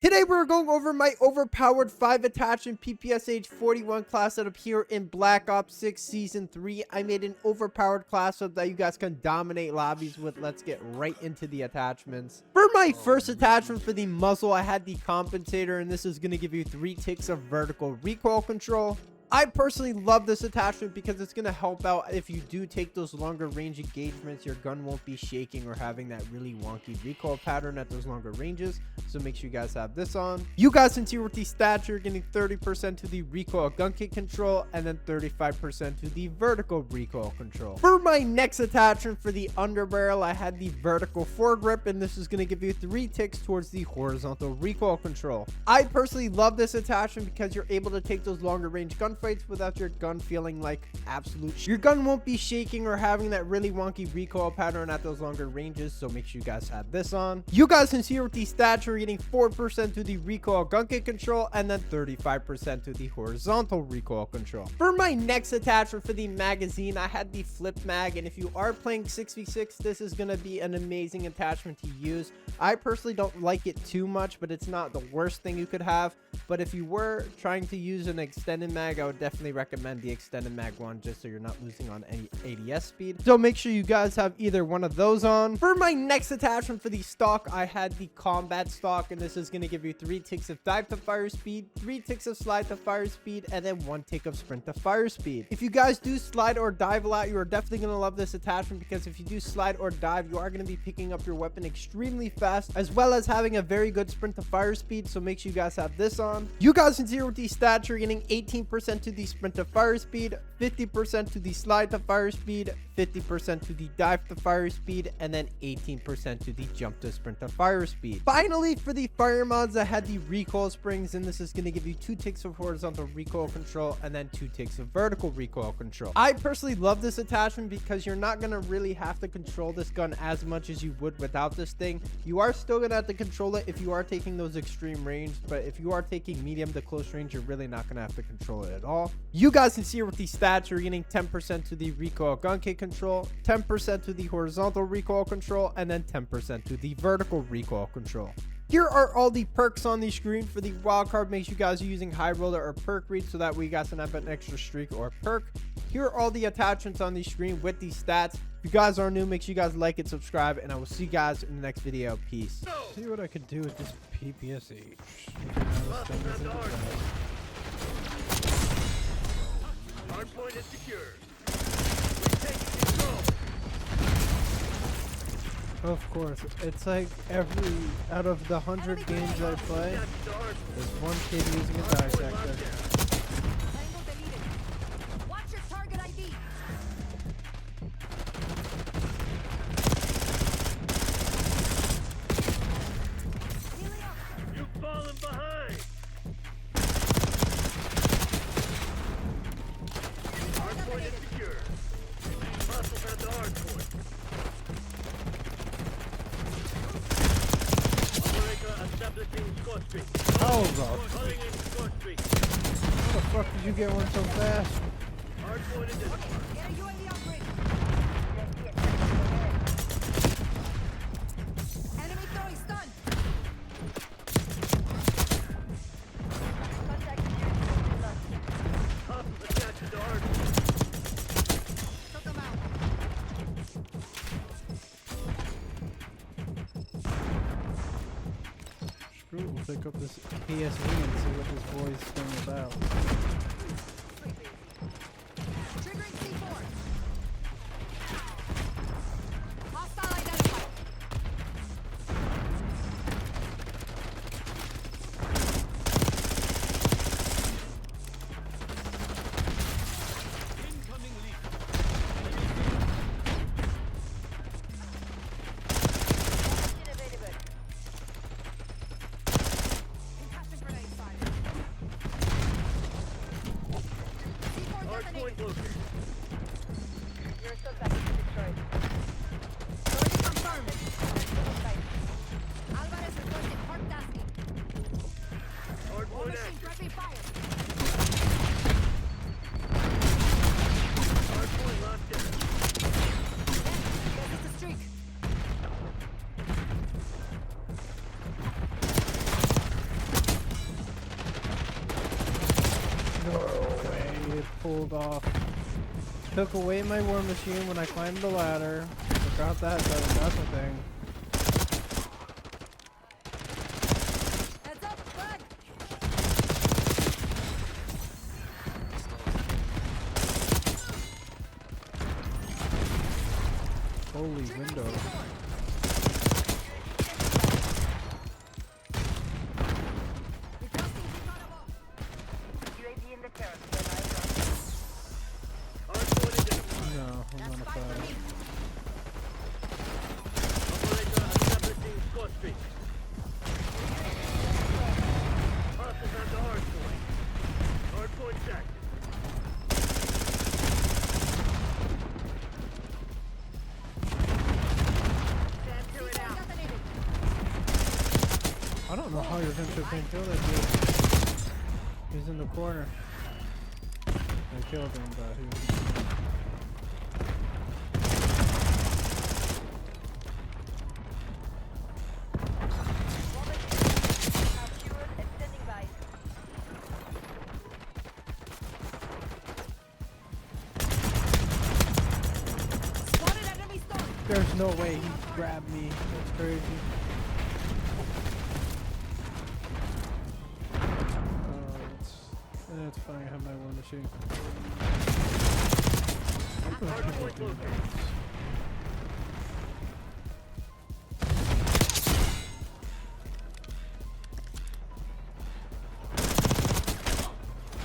Today we're going over my overpowered 5 attachment PPSH 41 class setup here in Black Ops 6 Season 3. I made an overpowered class so that you guys can dominate lobbies with. Let's get right into the attachments. For my first attachment for the muzzle, I had the compensator, and this is going to give you 3 ticks of vertical recoil control. I personally love this attachment because it's going to help out if you do take those longer range engagements. Your gun won't be shaking or having that really wonky recoil pattern at those longer ranges. So make sure you guys have this on. You guys can see with the stats, you're getting 30% to the recoil gun kick control and then 35% to the vertical recoil control. For my next attachment for the underbarrel, I had the vertical foregrip, and this is going to give you 3 ticks towards the horizontal recoil control. I personally love this attachment because you're able to take those longer range gunfights without your gun feeling like absolute your gun won't be shaking or having that really wonky recoil pattern at those longer ranges. So make sure you guys have this on. You guys can see with the stats, you're getting 4% to the recoil gun kick control and then 35% to the horizontal recoil control. For my next attachment for the magazine, I had the flip mag, and if you are playing 6v6, this is going to be an amazing attachment to use. I personally don't like it too much, but it's not the worst thing you could have. But if you were trying to use an extended mag, I would definitely recommend the extended mag one, just so you're not losing on any ADS speed. So make sure you guys have either one of those on. For my next attachment for the stock, I had the combat stock, and this is going to give you 3 ticks of dive to fire speed, 3 ticks of slide to fire speed, and then 1 tick of sprint to fire speed. If you guys do slide or dive a lot, you are definitely going to love this attachment, because if you do slide or dive, you are going to be picking up your weapon extremely fast, as well as having a very good sprint to fire speed. So make sure you guys have this on. You guys can see with these stats, you're getting 18% to the sprint to fire speed, 50% to the slide to fire speed, 50% to the dive to fire speed, and then 18% to the jump to sprint to fire speed. Finally, for the fire mods, I had the recoil springs, and this is going to give you 2 ticks of horizontal recoil control and then 2 ticks of vertical recoil control. I personally love this attachment because you're not going to really have to control this gun as much as you would without this thing. You are still going to have to control it if you are taking those extreme range, but if you are taking medium to close range, you're really not going to have to control it at all. You guys can see with the stats, you're getting 10% to the recoil gun kick control, 10% to the horizontal recoil control, and then 10% to the vertical recoil control. Here are all the perks on the screen. For the wildcard, make sure you guys are using high roller or perk read so that way you guys can have an extra streak or perk. Here are all the attachments on the screen with these stats. If you guys are new, make sure you guys like and subscribe, and I will see you guys in the next video. Peace. See what I could do with this PPSH. Hardpoint is secure. We've taken control. Of course, it's like every out of the 100 games I play, there's one kid using a dissector. Watch your target ID. You've fallen behind. Hardpoint is secure. Hostiles at the hardpoint. Operator establishing score streak. Oh, bro. Calling in score streak. How the fuck did you get one so fast? Hardpoint is Air UAV upgrade. Enemy throwing stun. up. Attached to the hardpoint. Took them out. Screw it, we'll pick up this PSV and see what this boy's thing about. Triggering C4. Hostile identified. Incoming lead. Concussion grenade fired. C4 detonated. Hardpoint located. Your suspect is destroyed. Target confirmed. Alvarez reported hard tasking. War Hardpoint machine active. prepping fire. Hardpoint locked down. Guess it's a streak. pulled off. Took away my war machine when I climbed the ladder. Forgot that's a thing. Heads up, flag. Holy window. Requesting recon above. UAV in the terrace. Hardpoint identified. No, I'm That's on a fine for me. Operator establishing squad streak. Hostiles at the hardpoint. Hardpoint's active. Stand to it C4 out. detonated. I don't know how your venture can't kill that dude. He's in the corner. I killed him, but he was in the corner. Captured and standing by. Spotted enemy storm. There's no way he grabbed me. That's crazy. It's fine. I have my war machine. I'm gonna keep Hardpoint doing located. that.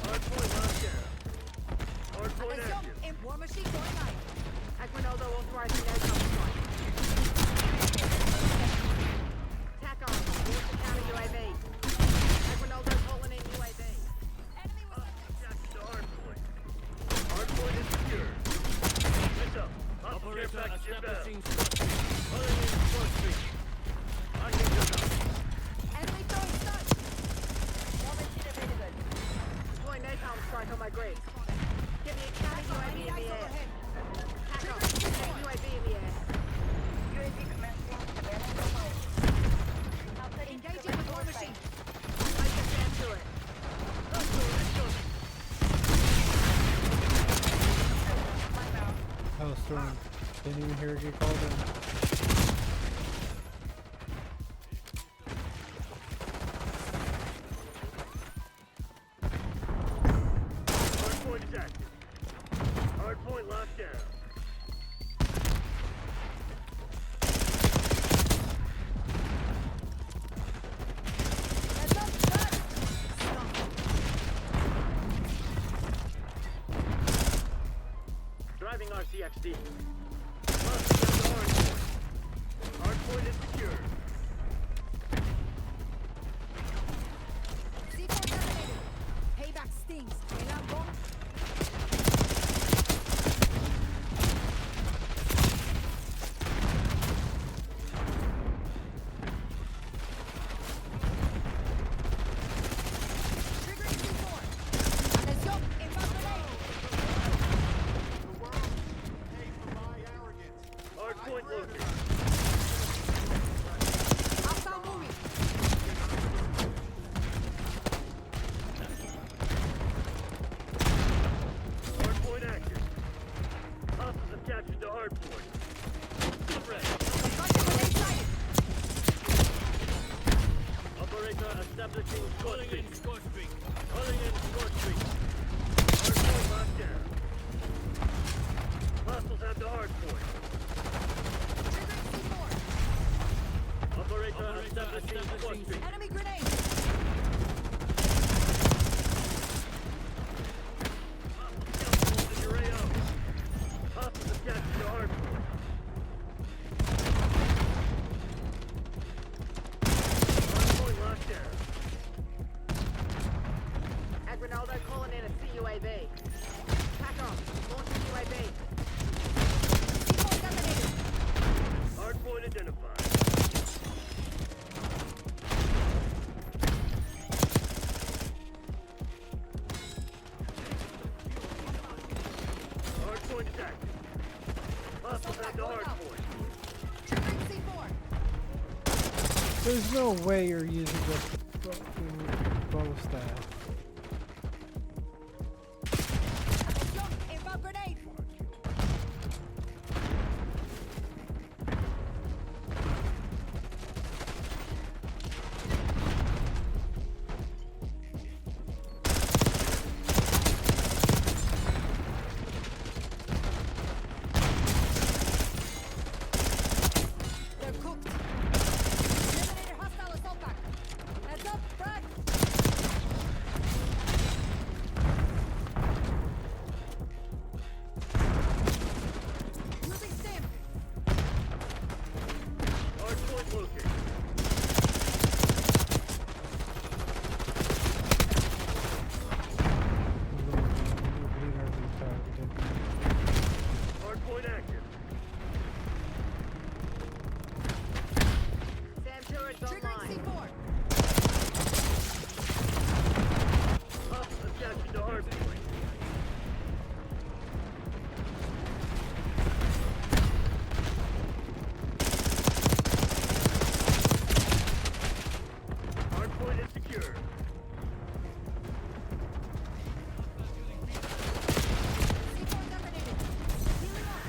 Hardpoint locked down. Hardpoint Attention, active. in war machine going live. Aguinaldo authorizing aircraft strike. Tack on. Launch the counter UAV. Aguinaldo calling in UAV. Enemy was Capture the hardpoint. Hardpoint is secure. Heads up. Hostile care package inbound. Other than squad streak. I can go down. enemy throwing stun. War machine available. Deploying napalm strike on my grid. Give me a counter UAV Enemy in the eyes air. overhead. Tack on. UAV in the air. UAV commencing surveillance. Engaging with war machine. I can stand to it. Let's go, let's go. I was throwing. Didn't even hear it get called in. Hardpoint is active. Hardpoint locked down. Heads up, flag. Stun. Driving RCXD. Hostiles at the hardpoint. Hardpoint is secure. C4 detonated. Payback stings. Alarm bomb. Triggering C4. Attention, inbound grenade. Hardpoint located. Hostile moving. Hardpoint active. Hostiles have captured the hardpoint. Suppress. Construction grenade sighted. Operator establishing squad streak. Calling in squad streak. Hardpoint locked down. Hostiles have the hardpoint. Triggering C4. Operator establishing squad streak. Enemy grenade. Hostiles in your AO. Hostiles have captured the hardpoint. Hardpoint locked down. Aguinaldo calling in a CUAV. Tack on. Launch the UAV. C4 detonated. Hardpoint identified. Hardpoint is active. Hostiles have the hardpoint. Triggering C4. There's no way you're using the fucking bow staff. is secure. C4 eliminated. Healing up.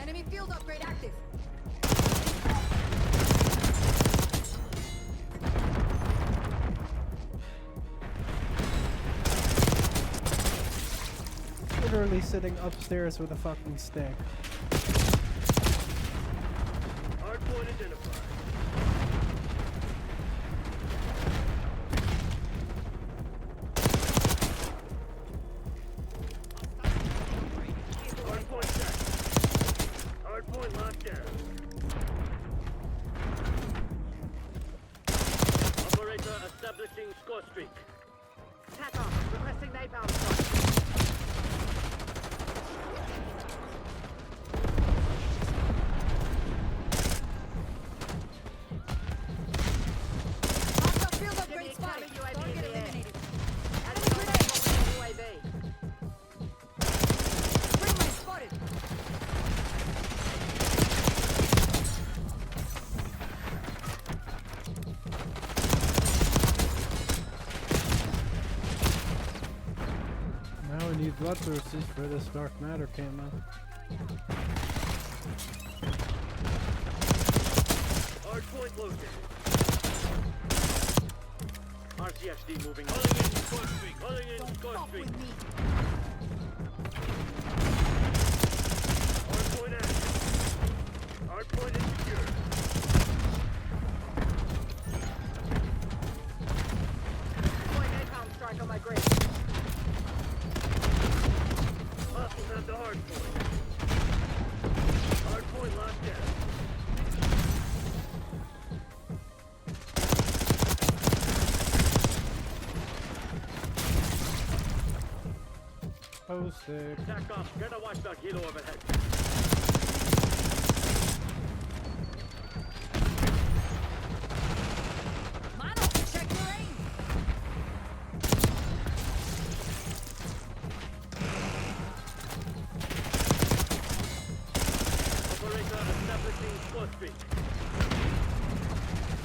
Enemy field upgrade active. Literally sitting upstairs with a fucking stick. Hardpoint identified. Hardpoint set. Hardpoint locked down. Operator establishing score streak. Attack off. Requesting napalm strike. Hostile field Give me upgrade a spotted. counter UAV Target in the air. eliminated. Enemy grenade. UAV. Spring mine spotted. Now we need bloodthirsters for this dark matter camo. Hardpoint located. RCXD moving. Calling in score streak. Calling in Don't score fuck streak. with me. Hardpoint active. Hardpoint is secure. Deploying napalm strike on my grid. Hostiles have the hardpoint. Hardpoint locked down. Posted. Attack off. Get a watchdog helo overhead. Mano, check your aim. Operator establishing score streak.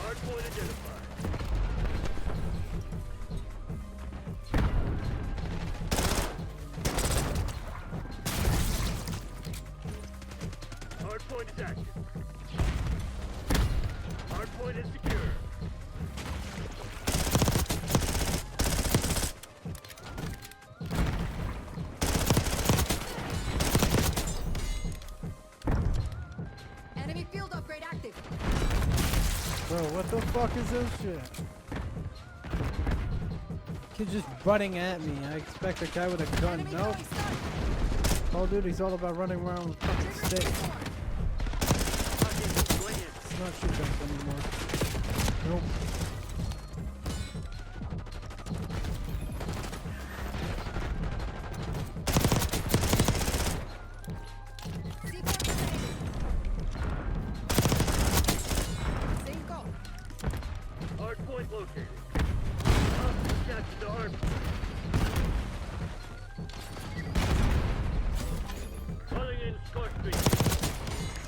Hardpoint identified. Hardpoint is active. Hardpoint is secure. Enemy field upgrade active. Bro, what the fuck is this shit? Kid just butting at me. I expect a guy with a gun. Enemy Nope. throwing stun. Call of Duty's all about running around with fucking Trigger sticks. C4. Going in. It's not shoot guns anymore. Nope. C4 eliminated. Cinco. Hardpoint located. Hostiles captured the hardpoint. Calling in score streak.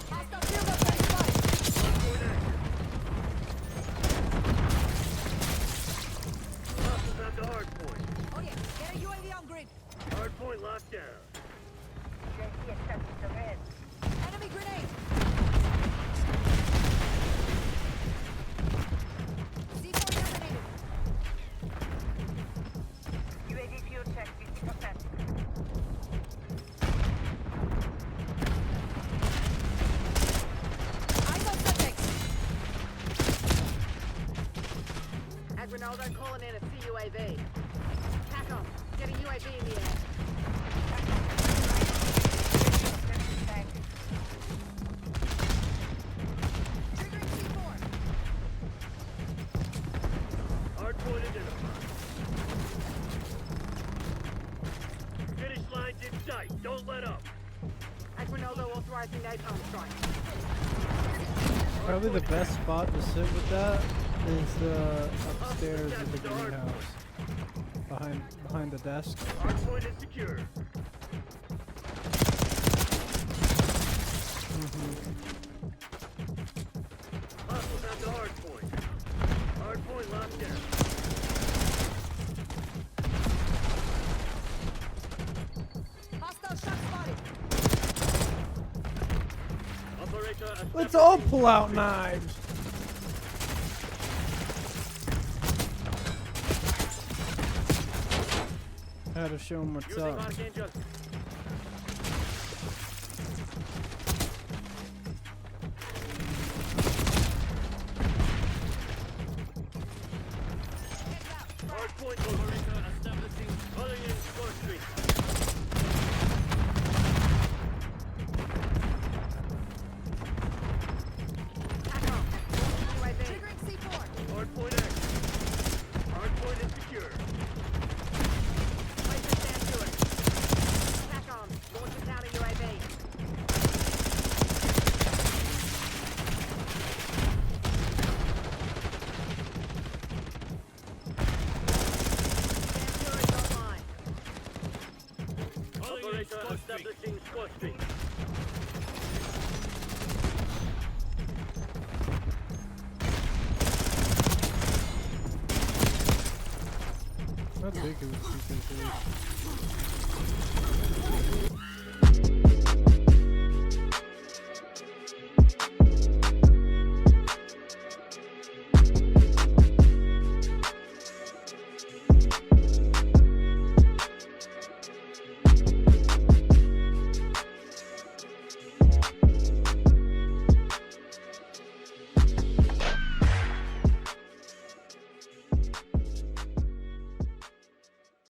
Hostile field upgrade spotted. Hardpoint active. Hostiles have the hardpoint. Oh yeah, get a UAV on grid. Hardpoint locked down. Enemy grenade. C4 eliminated. UAV fuel check 50%. Eyes on subjects. At Ronaldo calling in a CUAV. Attack off. Getting UAV in the air. Triggering C4. Hardpoint identified. Finish lines in sight. Don't let up. At Ronaldo authorizing napalm strike. Probably the best spot to sit with that is the upstairs in the greenhouse. Behind the desk. Hardpoint is secure. Hostiles have the hardpoint. Let's all pull out knives. I had to show him what's Using up. Archangel. Hardpoint operator establishing calling in Score Street. Tack on. UAV. Triggering C4. Hardpoint active. Hardpoint is secure. Place it down to it. Tack on. Launch a counter UAV. Stand turret online. Operator establishing Score Street. How big is PPSH?